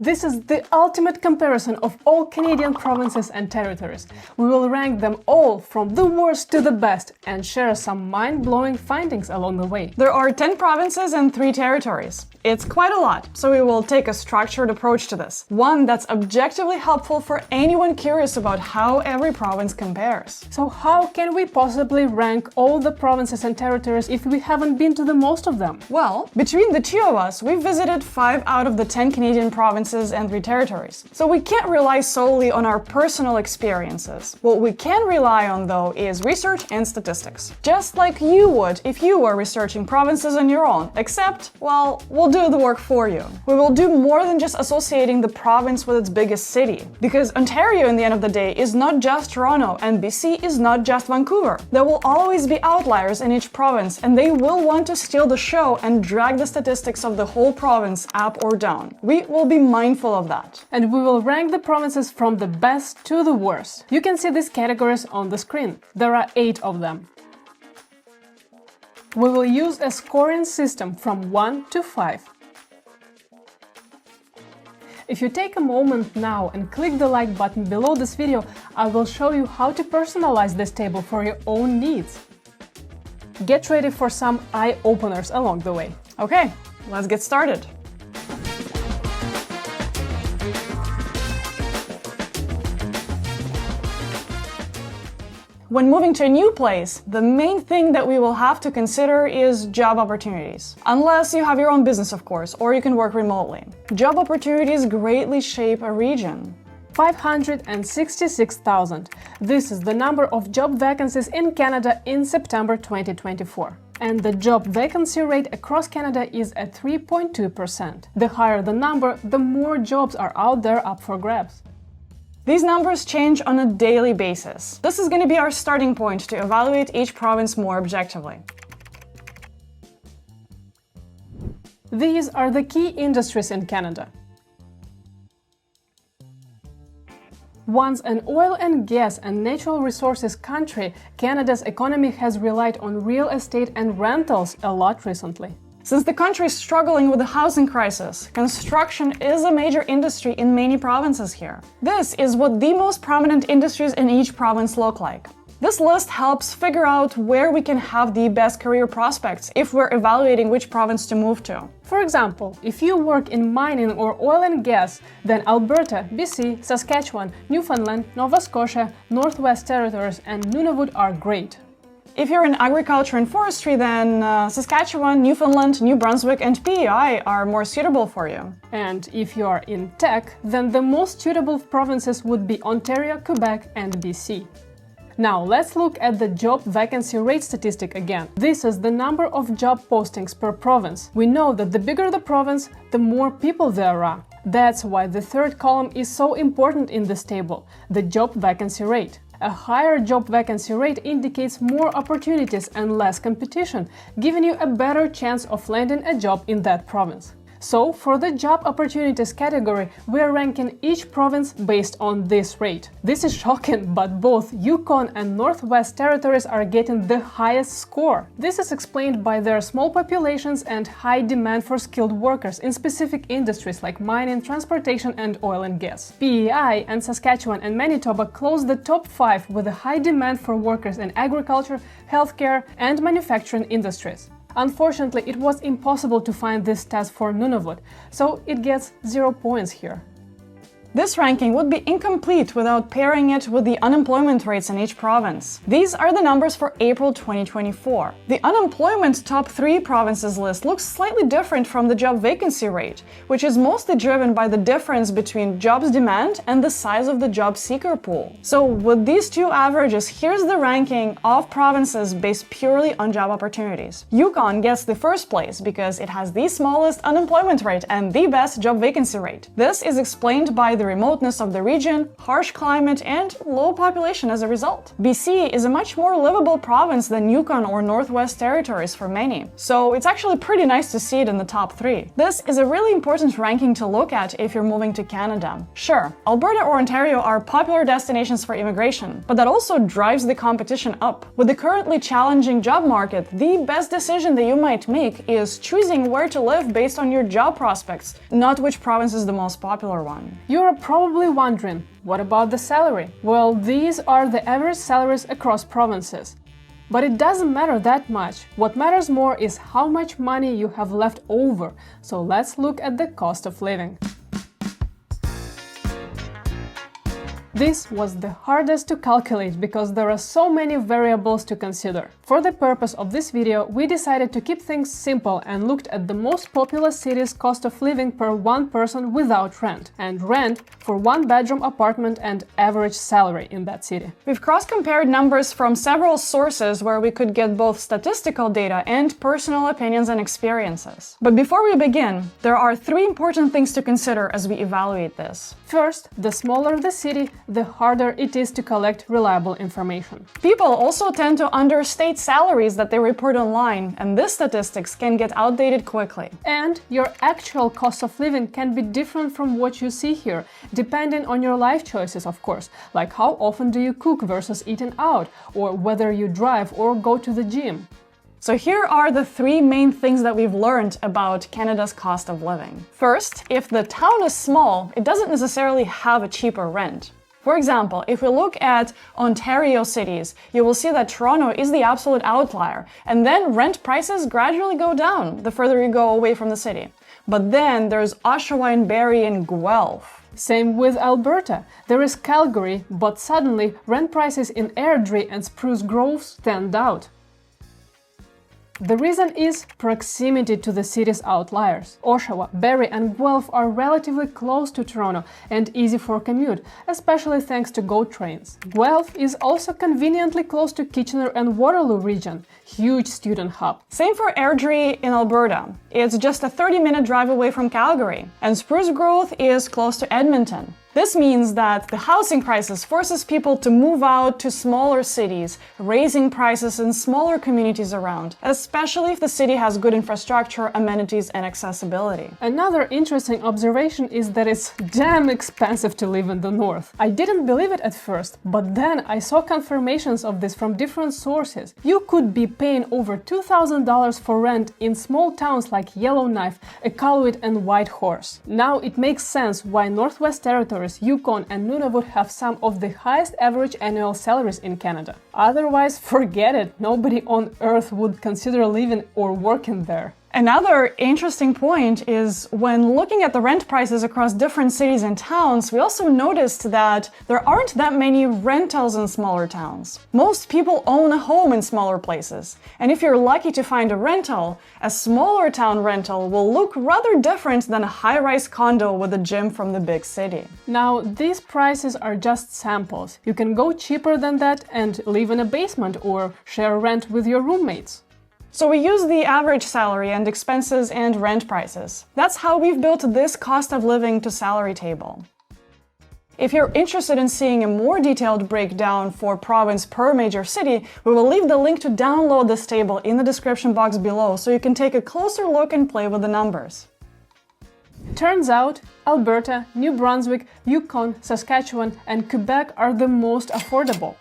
This is the ultimate comparison of all Canadian provinces and territories. We will rank them all from the worst to the best and share some mind-blowing findings along the way. There are 10 provinces and 3 territories. It's quite a lot, so we will take a structured approach to this. One that's objectively helpful for anyone curious about how every province compares. So how can we possibly rank all the provinces and territories if we haven't been to the most of them? Well, between the two of us, we've visited 5 out of the 10 Canadian provinces and 3 territories. So we can't rely solely on our personal experiences. What we can rely on, though, is research and statistics. Just like you would if you were researching provinces on your own, except, well, we'll do the work for you. We will do more than just associating the province with its biggest city. Because Ontario, in the end of the day, is not just Toronto, and BC is not just Vancouver. There will always be outliers in each province, and they will want to steal the show and drag the statistics of the whole province up or down. We will be mindful of that. And we will rank the provinces from the best to the worst. You can see these categories on the screen. There are 8 of them. We will use a scoring system from 1 to 5. If you take a moment now and click the like button below this video, I will show you how to personalize this table for your own needs. Get ready for some eye-openers along the way. Okay, let's get started. When moving to a new place, the main thing that we will have to consider is job opportunities. Unless you have your own business, of course, or you can work remotely. Job opportunities greatly shape a region. 566,000. This is the number of job vacancies in Canada in September 2024. And the job vacancy rate across Canada is at 3.2%. The higher the number, the more jobs are out there up for grabs. These numbers change on a daily basis. This is going to be our starting point to evaluate each province more objectively. These are the key industries in Canada. Once an oil and gas and natural resources country, Canada's economy has relied on real estate and rentals a lot recently. Since the country is struggling with the housing crisis, construction is a major industry in many provinces here. This is what the most prominent industries in each province look like. This list helps figure out where we can have the best career prospects if we're evaluating which province to move to. For example, if you work in mining or oil and gas, then Alberta, BC, Saskatchewan, Newfoundland, Nova Scotia, Northwest Territories, and Nunavut are great. If you're in agriculture and forestry, then Saskatchewan, Newfoundland, New Brunswick, and PEI are more suitable for you. And if you are in tech, then the most suitable provinces would be Ontario, Quebec, and BC. Now let's look at the job vacancy rate statistic again. This is the number of job postings per province. We know that the bigger the province, the more people there are. That's why the third column is so important in this table, the job vacancy rate. A higher job vacancy rate indicates more opportunities and less competition, giving you a better chance of landing a job in that province. So, for the job opportunities category, we are ranking each province based on this rate. This is shocking, but both Yukon and Northwest Territories are getting the highest score. This is explained by their small populations and high demand for skilled workers in specific industries like mining, transportation, and oil and gas. PEI and Saskatchewan and Manitoba close the top 5 with a high demand for workers in agriculture, healthcare, and manufacturing industries. Unfortunately, it was impossible to find this stats for Nunavut, so it gets 0 points here. This ranking would be incomplete without pairing it with the unemployment rates in each province. These are the numbers for April 2024. The unemployment top 3 provinces list looks slightly different from the job vacancy rate, which is mostly driven by the difference between jobs demand and the size of the job seeker pool. So with these two averages, here's the ranking of provinces based purely on job opportunities. Yukon gets the first place because it has the smallest unemployment rate and the best job vacancy rate. This is explained by the remoteness of the region, harsh climate, and low population as a result. BC is a much more livable province than Yukon or Northwest Territories for many, so it's actually pretty nice to see it in the top 3. This is a really important ranking to look at if you're moving to Canada. Sure, Alberta or Ontario are popular destinations for immigration, but that also drives the competition up. With the currently challenging job market, the best decision that you might make is choosing where to live based on your job prospects, not which province is the most popular one. You're probably wondering, what about the salary? Well, these are the average salaries across provinces. But it doesn't matter that much. What matters more is how much money you have left over. So let's look at the cost of living. This was the hardest to calculate because there are so many variables to consider. For the purpose of this video, we decided to keep things simple and looked at the most populous cities' cost of living per one person without rent, and rent for one-bedroom apartment and average salary in that city. We've cross-compared numbers from several sources where we could get both statistical data and personal opinions and experiences. But before we begin, there are 3 important things to consider as we evaluate this. First, the smaller the city, the harder it is to collect reliable information. People also tend to understate salaries that they report online, and these statistics can get outdated quickly. And your actual cost of living can be different from what you see here, depending on your life choices, of course, like how often do you cook versus eating out, or whether you drive or go to the gym. So here are the 3 main things that we've learned about Canada's cost of living. First, if the town is small, it doesn't necessarily have a cheaper rent. For example, if we look at Ontario cities, you will see that Toronto is the absolute outlier, and then rent prices gradually go down the further you go away from the city. But then there's Oshawa and Barrie and Guelph. Same with Alberta. There is Calgary, but suddenly rent prices in Airdrie and Spruce Grove stand out. The reason is proximity to the city's outliers. Oshawa, Barrie and Guelph are relatively close to Toronto and easy for commute, especially thanks to GO trains. Guelph is also conveniently close to Kitchener and Waterloo region, huge student hub. Same for Airdrie in Alberta. It's just a 30-minute drive away from Calgary. And Spruce Grove is close to Edmonton. This means that the housing crisis forces people to move out to smaller cities, raising prices in smaller communities around, especially if the city has good infrastructure, amenities, and accessibility. Another interesting observation is that it's damn expensive to live in the north. I didn't believe it at first, but then I saw confirmations of this from different sources. You could be paying over $2,000 for rent in small towns like Yellowknife, Iqaluit, and Whitehorse. Now it makes sense why Northwest Territories, Yukon and Nunavut have some of the highest average annual salaries in Canada. Otherwise, forget it, nobody on earth would consider living or working there. Another interesting point is when looking at the rent prices across different cities and towns, we also noticed that there aren't that many rentals in smaller towns. Most people own a home in smaller places, and if you're lucky to find a rental, a smaller town rental will look rather different than a high-rise condo with a gym from the big city. Now, these prices are just samples. You can go cheaper than that and live in a basement or share rent with your roommates. So we use the average salary and expenses and rent prices. That's how we've built this cost of living to salary table. If you're interested in seeing a more detailed breakdown for province per major city, we will leave the link to download this table in the description box below so you can take a closer look and play with the numbers. Turns out, Alberta, New Brunswick, Yukon, Saskatchewan, and Quebec are the most affordable.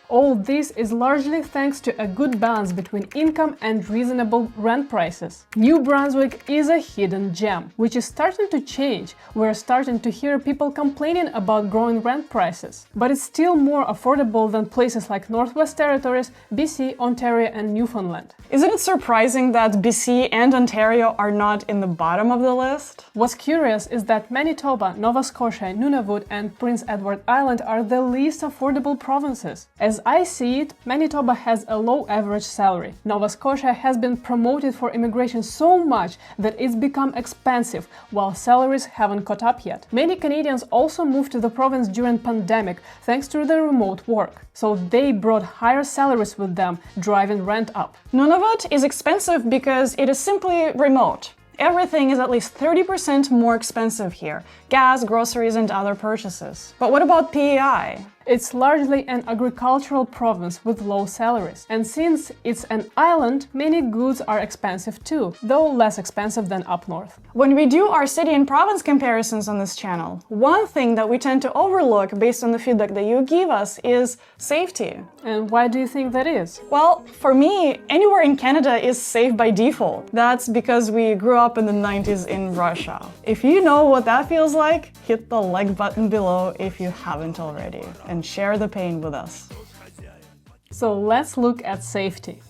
All this is largely thanks to a good balance between income and reasonable rent prices. New Brunswick is a hidden gem, which is starting to change. We're starting to hear people complaining about growing rent prices. But it's still more affordable than places like Northwest Territories, BC, Ontario, and Newfoundland. Isn't it surprising that BC and Ontario are not in the bottom of the list? What's curious is that Manitoba, Nova Scotia, Nunavut, and Prince Edward Island are the least affordable provinces. As I see it, Manitoba has a low average salary. Nova Scotia has been promoted for immigration so much that it's become expensive, while salaries haven't caught up yet. Many Canadians also moved to the province during pandemic thanks to the remote work, so they brought higher salaries with them, driving rent up. Nunavut is expensive because it is simply remote. Everything is at least 30% more expensive here: gas, groceries, and other purchases. But what about PEI? It's largely an agricultural province with low salaries, and since it's an island, many goods are expensive too, though less expensive than up north. When we do our city and province comparisons on this channel, one thing that we tend to overlook based on the feedback that you give us is safety. And why do you think that is? Well, for me, anywhere in Canada is safe by default. That's because we grew up in the 90s in Russia. If you know what that feels like, hit the like button below if you haven't already, and share the pain with us. So let's look at safety.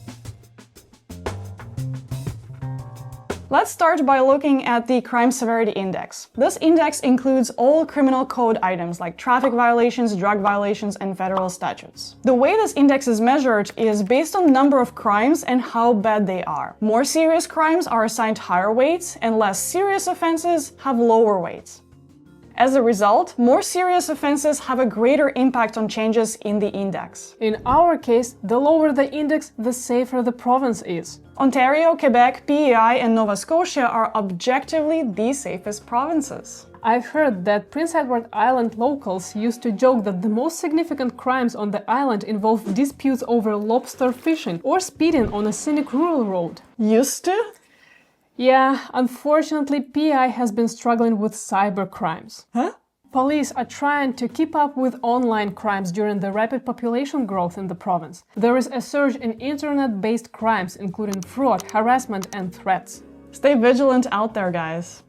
Let's start by looking at the Crime Severity Index. This index includes all criminal code items like traffic violations, drug violations, and federal statutes. The way this index is measured is based on number of crimes and how bad they are. More serious crimes are assigned higher weights, and less serious offenses have lower weights. As a result, more serious offenses have a greater impact on changes in the index. In our case, the lower the index, the safer the province is. Ontario, Quebec, PEI, and Nova Scotia are objectively the safest provinces. I've heard that Prince Edward Island locals used to joke that the most significant crimes on the island involve disputes over lobster fishing or speeding on a scenic rural road. Used to? Yeah, unfortunately, PEI has been struggling with cyber crimes. Huh? Police are trying to keep up with online crimes during the rapid population growth in the province. There is a surge in internet-based crimes, including fraud, harassment, and threats. Stay vigilant out there, guys.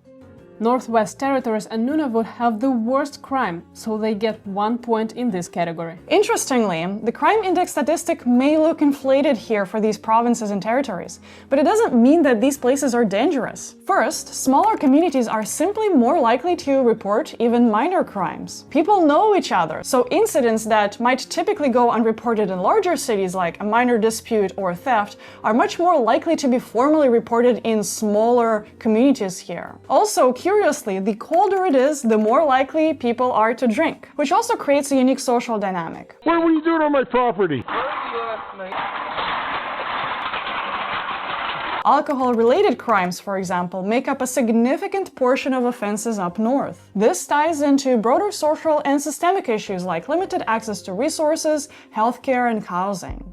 Northwest Territories and Nunavut have the worst crime, so they get 1 point in this category. Interestingly, the crime index statistic may look inflated here for these provinces and territories, but it doesn't mean that these places are dangerous. First, smaller communities are simply more likely to report even minor crimes. People know each other, so incidents that might typically go unreported in larger cities, like a minor dispute or theft, are much more likely to be formally reported in smaller communities here. Also, curiously, the colder it is, the more likely people are to drink, which also creates a unique social dynamic. What were you doing on my property? Alcohol-related crimes, for example, make up a significant portion of offenses up north. This ties into broader social and systemic issues like limited access to resources, healthcare, and housing.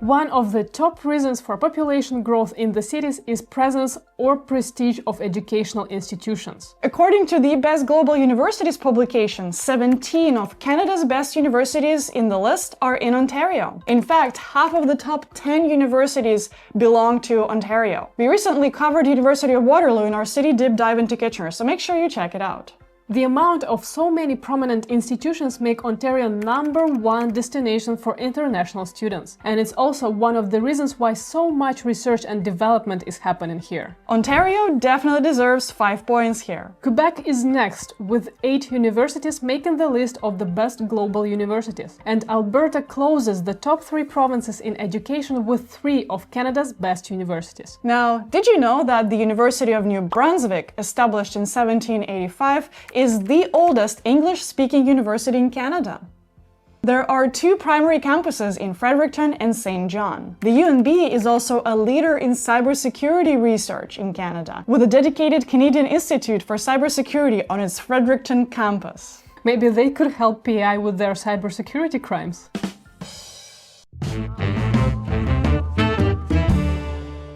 One of the top reasons for population growth in the cities is presence or prestige of educational institutions. According to the Best Global Universities publication, 17 of Canada's best universities in the list are in Ontario. In fact, half of the top 10 universities belong to Ontario. We recently covered University of Waterloo in our city deep dive into Kitchener, so make sure you check it out. The amount of so many prominent institutions make Ontario #1 destination for international students, and it's also one of the reasons why so much research and development is happening here. Ontario definitely deserves 5 points here. Quebec is next, with 8 universities making the list of the best global universities, and Alberta closes the top 3 provinces in education with 3 of Canada's best universities. Now, did you know that the University of New Brunswick, established in 1785, is the oldest English-speaking university in Canada? There are 2 primary campuses in Fredericton and St. John. The UNB is also a leader in cybersecurity research in Canada, with a dedicated Canadian Institute for Cybersecurity on its Fredericton campus. Maybe they could help PEI with their cybersecurity crimes.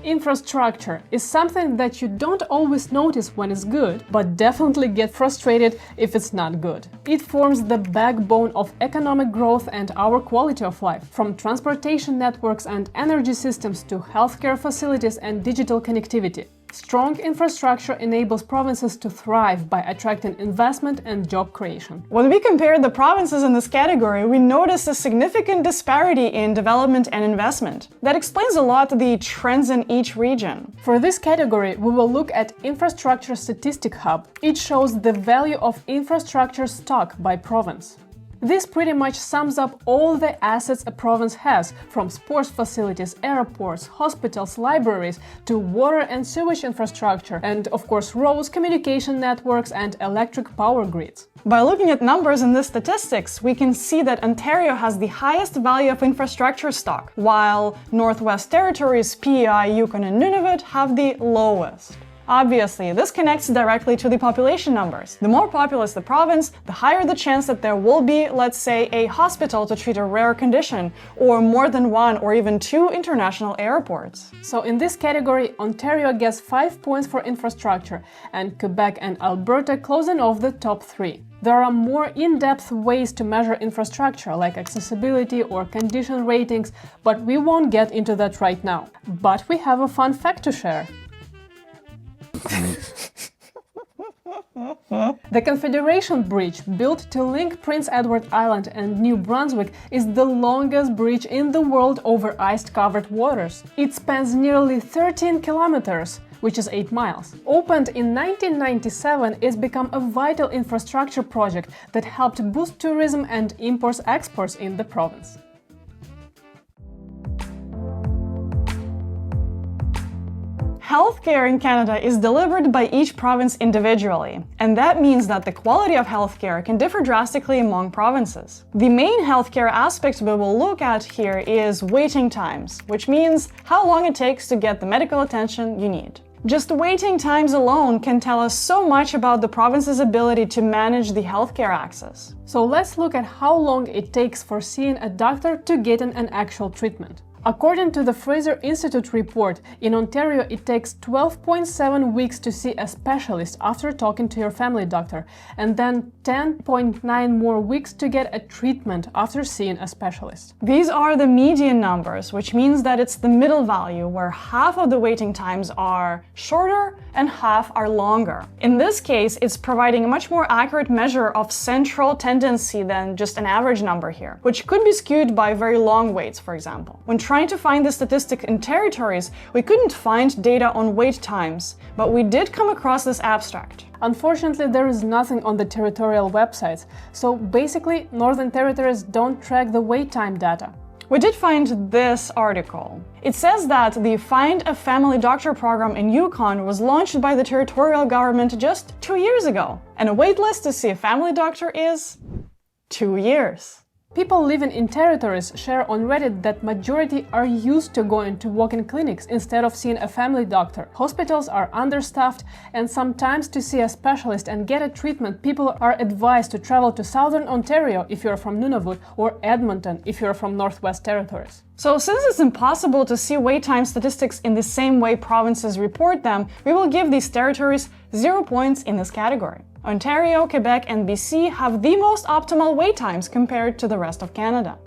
Infrastructure is something that you don't always notice when it's good, but definitely get frustrated if it's not good. It forms the backbone of economic growth and our quality of life, from transportation networks and energy systems to healthcare facilities and digital connectivity. Strong infrastructure enables provinces to thrive by attracting investment and job creation. When we compare the provinces in this category, we notice a significant disparity in development and investment. That explains a lot the trends in each region. For this category, we will look at Infrastructure Statistic Hub. It shows the value of infrastructure stock by province. This pretty much sums up all the assets a province has, from sports facilities, airports, hospitals, libraries, to water and sewage infrastructure, and of course roads, communication networks, and electric power grids. By looking at numbers in the statistics, we can see that Ontario has the highest value of infrastructure stock, while Northwest Territories, PEI, Yukon, and Nunavut have the lowest. Obviously, this connects directly to the population numbers. The more populous the province, the higher the chance that there will be, let's say, a hospital to treat a rare condition, or more than one or even two international airports. So in this category, Ontario gets 5 points for infrastructure, and Quebec and Alberta closing off the top 3. There are more in-depth ways to measure infrastructure, like accessibility or condition ratings, but we won't get into that right now. But we have a fun fact to share. The Confederation Bridge, built to link Prince Edward Island and New Brunswick, is the longest bridge in the world over ice-covered waters. It spans nearly 13 kilometers, which is 8 miles. Opened in 1997, it's become a vital infrastructure project that helped boost tourism and imports-exports in the province. Healthcare in Canada is delivered by each province individually, and that means that the quality of healthcare can differ drastically among provinces. The main healthcare aspect we will look at here is waiting times, which means how long it takes to get the medical attention you need. Just waiting times alone can tell us so much about the province's ability to manage the healthcare access. So let's look at how long it takes for seeing a doctor to get an actual treatment. According to the Fraser Institute report, in Ontario it takes 12.7 weeks to see a specialist after talking to your family doctor, and then 10.9 more weeks to get a treatment after seeing a specialist. These are the median numbers, which means that it's the middle value, where half of the waiting times are shorter and half are longer. In this case, it's providing a much more accurate measure of central tendency than just an average number here, which could be skewed by very long waits, for example. When trying to find the statistic in territories, we couldn't find data on wait times, but we did come across this abstract. Unfortunately, there is nothing on the territorial websites, so basically, Northern Territories don't track the wait time data. We did find this article. It says that the Find a Family Doctor program in Yukon was launched by the territorial government just 2 years ago, and a waitlist to see a family doctor is 2 years. People living in territories share on Reddit that majority are used to going to walk-in clinics instead of seeing a family doctor. Hospitals are understaffed, and sometimes to see a specialist and get a treatment, people are advised to travel to Southern Ontario if you're from Nunavut, or Edmonton if you're from Northwest Territories. So since it's impossible to see wait time statistics in the same way provinces report them, we will give these territories 0 points in this category. Ontario, Quebec, and BC have the most optimal wait times compared to the rest of Canada.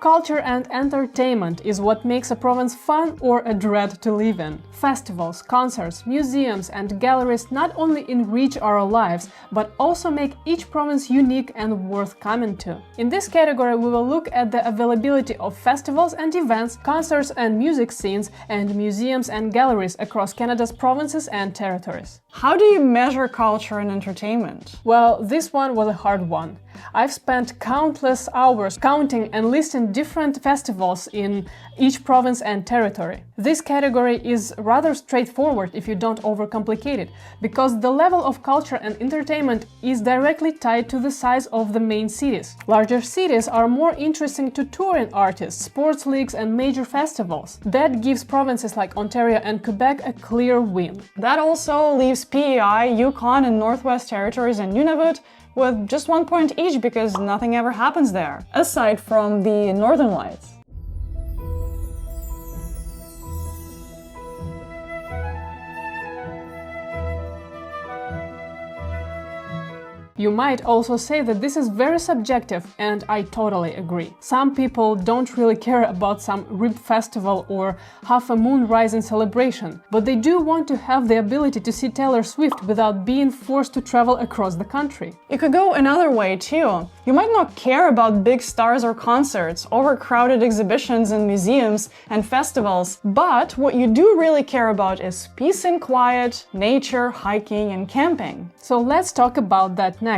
Culture and entertainment is what makes a province fun or a dread to live in. Festivals, concerts, museums, and galleries not only enrich our lives, but also make each province unique and worth coming to. In this category, we will look at the availability of festivals and events, concerts and music scenes, and museums and galleries across Canada's provinces and territories. How do you measure culture and entertainment? Well, this one was a hard one. I've spent countless hours counting and listing different festivals in each province and territory. This category is rather straightforward if you don't overcomplicate it, because the level of culture and entertainment is directly tied to the size of the main cities. Larger cities are more interesting to touring artists, sports leagues, and major festivals. That gives provinces like Ontario and Quebec a clear win. That also leaves PEI, Yukon, and Northwest Territories and Nunavut with just 1 point each because nothing ever happens there, aside from the Northern Lights. You might also say that this is very subjective, and I totally agree. Some people don't really care about some rib festival or half a moon rising celebration, but they do want to have the ability to see Taylor Swift without being forced to travel across the country. It could go another way too. You might not care about big stars or concerts, overcrowded exhibitions in museums and festivals, but what you do really care about is peace and quiet, nature, hiking and camping. So let's talk about that next.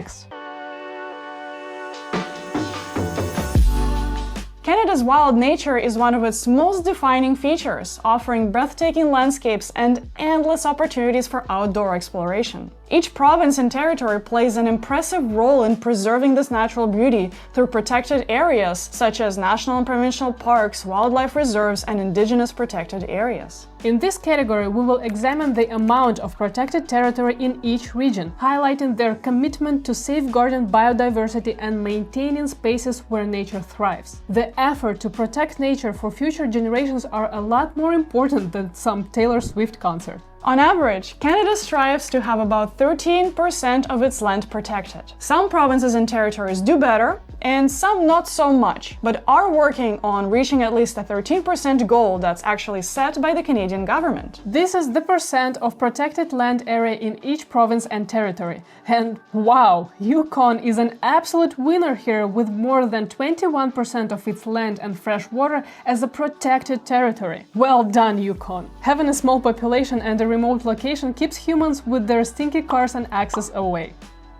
Canada's wild nature is one of its most defining features, offering breathtaking landscapes and endless opportunities for outdoor exploration. Each province and territory plays an impressive role in preserving this natural beauty through protected areas such as national and provincial parks, wildlife reserves, and indigenous protected areas. In this category, we will examine the amount of protected territory in each region, highlighting their commitment to safeguarding biodiversity and maintaining spaces where nature thrives. The effort to protect nature for future generations are a lot more important than some Taylor Swift concert. On average, Canada strives to have about 13% of its land protected. Some provinces and territories do better, and some not so much, but are working on reaching at least a 13% goal that's actually set by the Canadian government. This is the percent of protected land area in each province and territory. And wow, Yukon is an absolute winner here with more than 21% of its land and fresh water as a protected territory. Well done, Yukon! Having a small population and a remote location keeps humans with their stinky cars and axes away.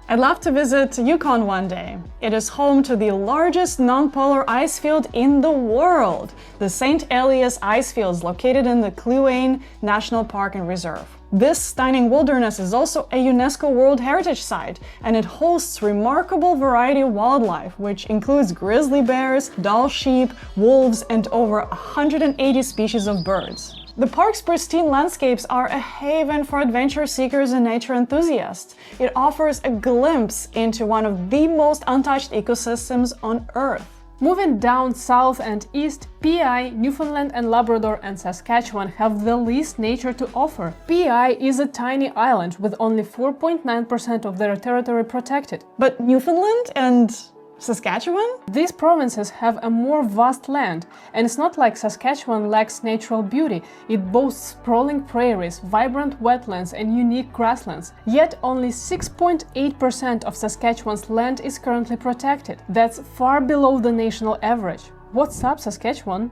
I'd love to visit Yukon one day. It is home to the largest non-polar ice field in the world, the St. Elias ice fields located in the Kluane National Park and Reserve. This stunning wilderness is also a UNESCO World Heritage Site, and it hosts remarkable variety of wildlife, which includes grizzly bears, Dall sheep, wolves, and over 180 species of birds. The park's pristine landscapes are a haven for adventure seekers and nature enthusiasts. It offers a glimpse into one of the most untouched ecosystems on Earth. Moving down south and east, PEI, Newfoundland and Labrador and Saskatchewan have the least nature to offer. PEI is a tiny island with only 4.9% of their territory protected. But Newfoundland and Saskatchewan? These provinces have a more vast land, and it's not like Saskatchewan lacks natural beauty. It boasts sprawling prairies, vibrant wetlands, and unique grasslands. Yet only 6.8% of Saskatchewan's land is currently protected. That's far below the national average. What's up, Saskatchewan?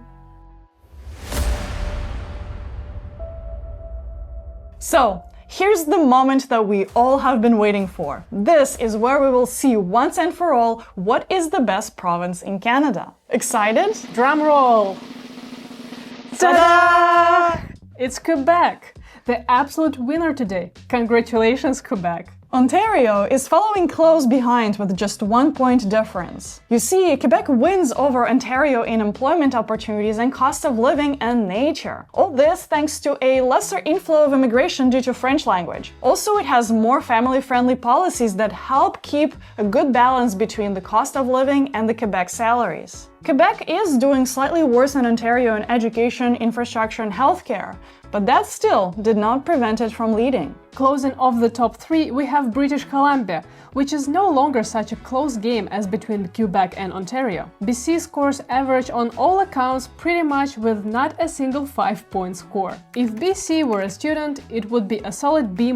So, here's the moment that we all have been waiting for. This is where we will see once and for all what is the best province in Canada. Excited? Drum roll! Ta-da! It's Quebec, the absolute winner today. Congratulations, Quebec! Ontario is following close behind with just 1 point difference. You see, Quebec wins over Ontario in employment opportunities and cost of living and nature. All this thanks to a lesser inflow of immigration due to French language. Also, it has more family-friendly policies that help keep a good balance between the cost of living and the Quebec salaries. Quebec is doing slightly worse than Ontario in education, infrastructure, and healthcare, but that still did not prevent it from leading. Closing off the top three, we have British Columbia, which is no longer such a close game as between Quebec and Ontario. BC scores average on all accounts pretty much with not a single 5-point score. If BC were a student, it would be a solid B-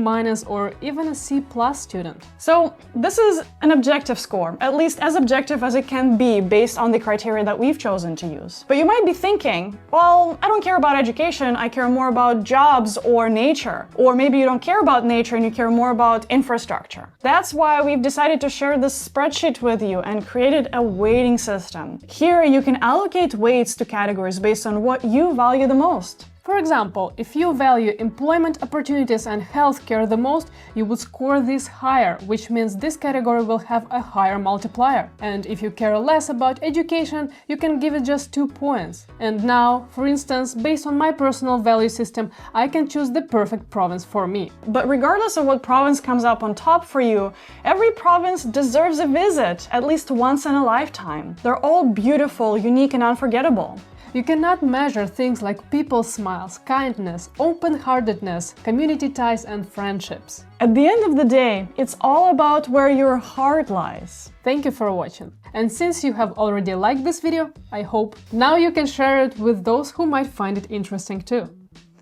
or even a C+ student. So this is an objective score, at least as objective as it can be based on the criteria that we've chosen to use. But you might be thinking, well, I don't care about education, I care more about jobs or nature. Or maybe you don't care about nature and you care more about infrastructure. That's why we've decided to share this spreadsheet with you and created a weighting system. Here you can allocate weights to categories based on what you value the most. For example, if you value employment opportunities and healthcare the most, you would score this higher, which means this category will have a higher multiplier. And if you care less about education, you can give it just 2 points. And now, for instance, based on my personal value system, I can choose the perfect province for me. But regardless of what province comes up on top for you, every province deserves a visit, at least once in a lifetime. They're all beautiful, unique, and unforgettable. You cannot measure things like people's smiles, kindness, open-heartedness, community ties and friendships. At the end of the day, it's all about where your heart lies. Thank you for watching. And since you have already liked this video, I hope now you can share it with those who might find it interesting too.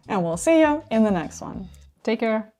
And we'll see you in the next one. Take care.